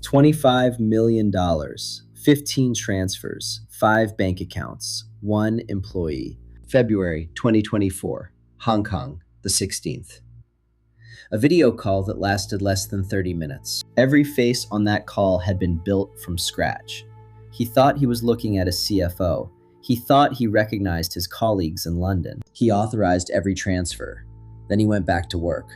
$25 million, 15 transfers, 5 bank accounts, 1 employee. February 2024, Hong Kong, the 16th. A video call that lasted less than 30 minutes. Every face on that call had been built from scratch. He thought he was looking at a CFO. He thought he recognized his colleagues in London. He authorized every transfer. Then he went back to work.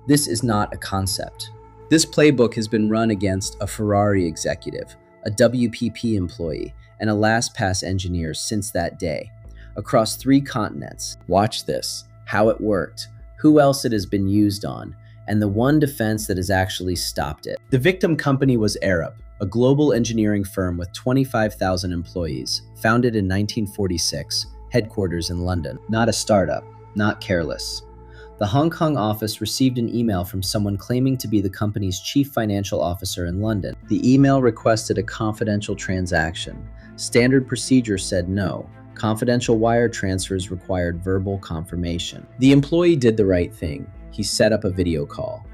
This is not a concept. This playbook has been run against a Ferrari executive, a WPP employee, and a LastPass engineer since that day, across 3 continents. Watch this, how it worked, who else it has been used on, and the one defense that has actually stopped it. The victim company was Arup, a global engineering firm with 25,000 employees, founded in 1946, headquarters in London. Not a startup, not careless. The Hong Kong office received an email from someone claiming to be the company's chief financial officer in London. The email requested a confidential transaction. Standard procedure said no. Confidential wire transfers required verbal confirmation. The employee did the right thing. He set up a video call.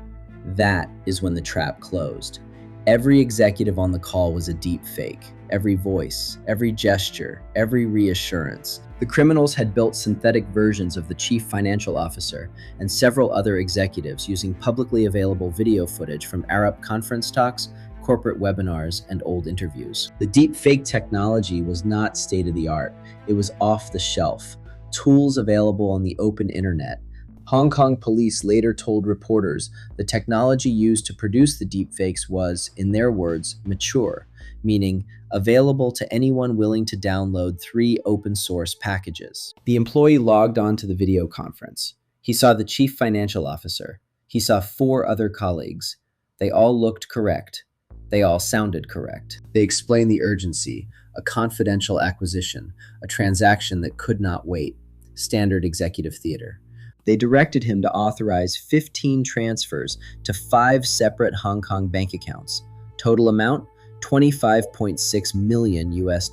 That is when the trap closed. Every executive on the call was a deep fake. Every voice, every gesture, every reassurance. The criminals had built synthetic versions of the chief financial officer and several other executives using publicly available video footage from Arup conference talks, corporate webinars, and old interviews. The deepfake technology was not state-of-the-art. It was off the shelf, tools available on the open internet. Hong Kong police later told reporters the technology used to produce the deepfakes was, in their words, mature, meaning available to anyone willing to download 3 open source packages. The employee logged on to the video conference. He saw the chief financial officer. He saw 4 other colleagues. They all looked correct. They all sounded correct. They explained the urgency, a confidential acquisition, a transaction that could not wait, standard executive theater. They directed him to authorize 15 transfers to 5 separate Hong Kong bank accounts. Total amount, $25.6 million US.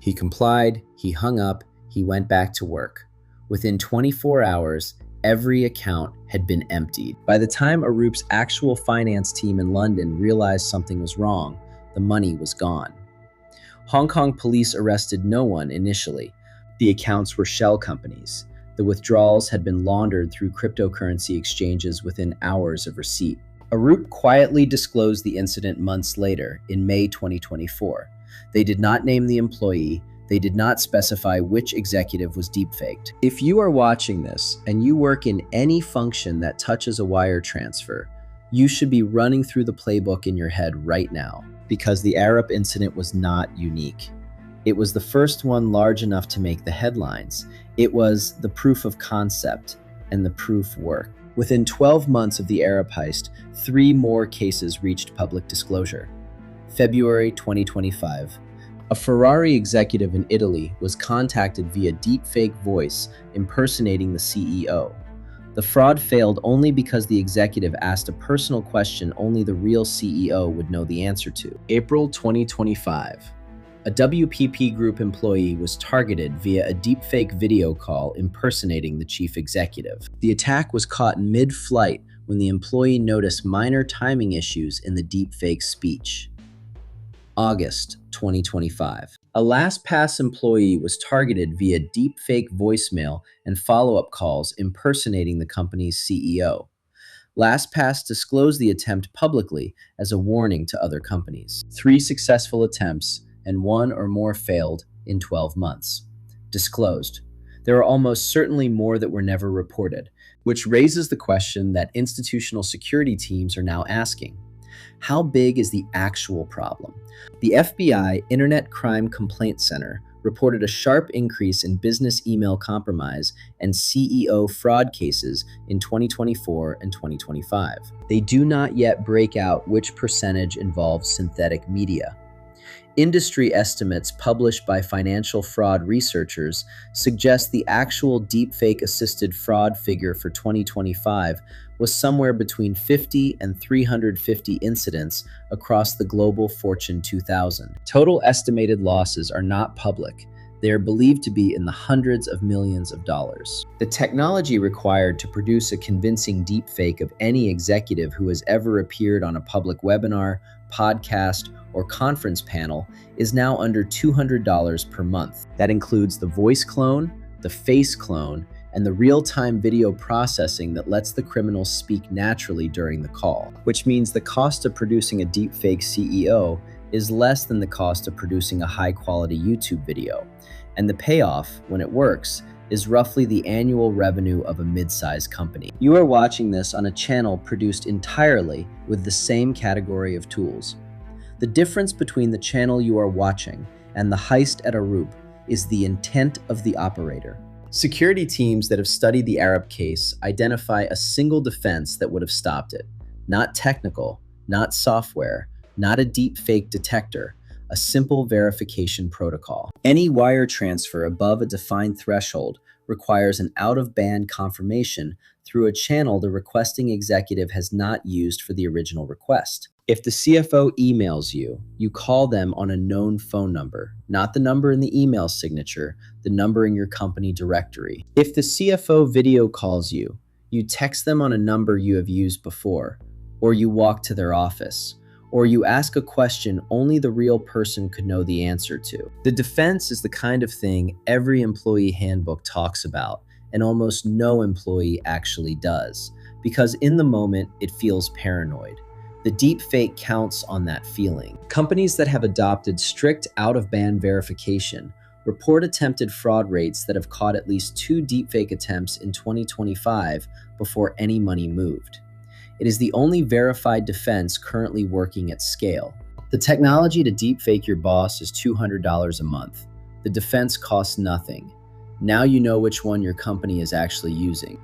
He complied, he hung up, he went back to work. Within 24 hours, every account had been emptied. By the time Arup's actual finance team in London realized something was wrong, the money was gone. Hong Kong police arrested no one initially. The accounts were shell companies. The withdrawals had been laundered through cryptocurrency exchanges within hours of receipt. Arup quietly disclosed the incident months later, in May 2024. They did not name the employee. They did not specify which executive was deepfaked. If you are watching this and you work in any function that touches a wire transfer, you should be running through the playbook in your head right now, because the Arup incident was not unique. It was the first one large enough to make the headlines. It was the proof of concept, and the proof worked. Within 12 months of the Arup heist, 3 more cases reached public disclosure. February 2025. A Ferrari executive in Italy was contacted via deepfake voice impersonating the CEO. The fraud failed only because the executive asked a personal question only the real CEO would know the answer to. April 2025. A WPP Group employee was targeted via a deepfake video call impersonating the chief executive. The attack was caught mid-flight when the employee noticed minor timing issues in the deepfake speech. August 2025. A LastPass employee was targeted via deepfake voicemail and follow-up calls impersonating the company's CEO. LastPass disclosed the attempt publicly as a warning to other companies. 3 successful attempts and 1 or more failed in 12 months. Disclosed. There are almost certainly more that were never reported, which raises the question that institutional security teams are now asking. How big is the actual problem? The FBI Internet Crime Complaint Center reported a sharp increase in business email compromise and CEO fraud cases in 2024 and 2025. They do not yet break out which percentage involves synthetic media. Industry estimates published by financial fraud researchers suggest the actual deepfake-assisted fraud figure for 2025 was somewhere between 50 and 350 incidents across the global Fortune 2000. Total estimated losses are not public. They are believed to be in the hundreds of millions of dollars. The technology required to produce a convincing deepfake of any executive who has ever appeared on a public webinar, podcast, or conference panel is now under $200 per month. That includes the voice clone, the face clone, and the real-time video processing that lets the criminals speak naturally during the call, which means the cost of producing a deepfake CEO is less than the cost of producing a high-quality YouTube video. And the payoff, when it works, is roughly the annual revenue of a mid-sized company. You are watching this on a channel produced entirely with the same category of tools. The difference between the channel you are watching and the heist at Arup is the intent of the operator. Security teams that have studied the Arup case identify a single defense that would have stopped it. Not technical, not software, not a deepfake detector, a simple verification protocol. Any wire transfer above a defined threshold requires an out-of-band confirmation through a channel the requesting executive has not used for the original request. If the CFO emails you, you call them on a known phone number, not the number in the email signature, the number in your company directory. If the CFO video calls you, you text them on a number you have used before, or you walk to their office, or you ask a question only the real person could know the answer to. The defense is the kind of thing every employee handbook talks about, and almost no employee actually does, because in the moment it feels paranoid. The deepfake counts on that feeling. Companies that have adopted strict out-of-band verification report attempted fraud rates that have caught at least 2 deepfake attempts in 2025 before any money moved. It is the only verified defense currently working at scale. The technology to deepfake your boss is $200 a month. The defense costs nothing. Now you know which one your company is actually using.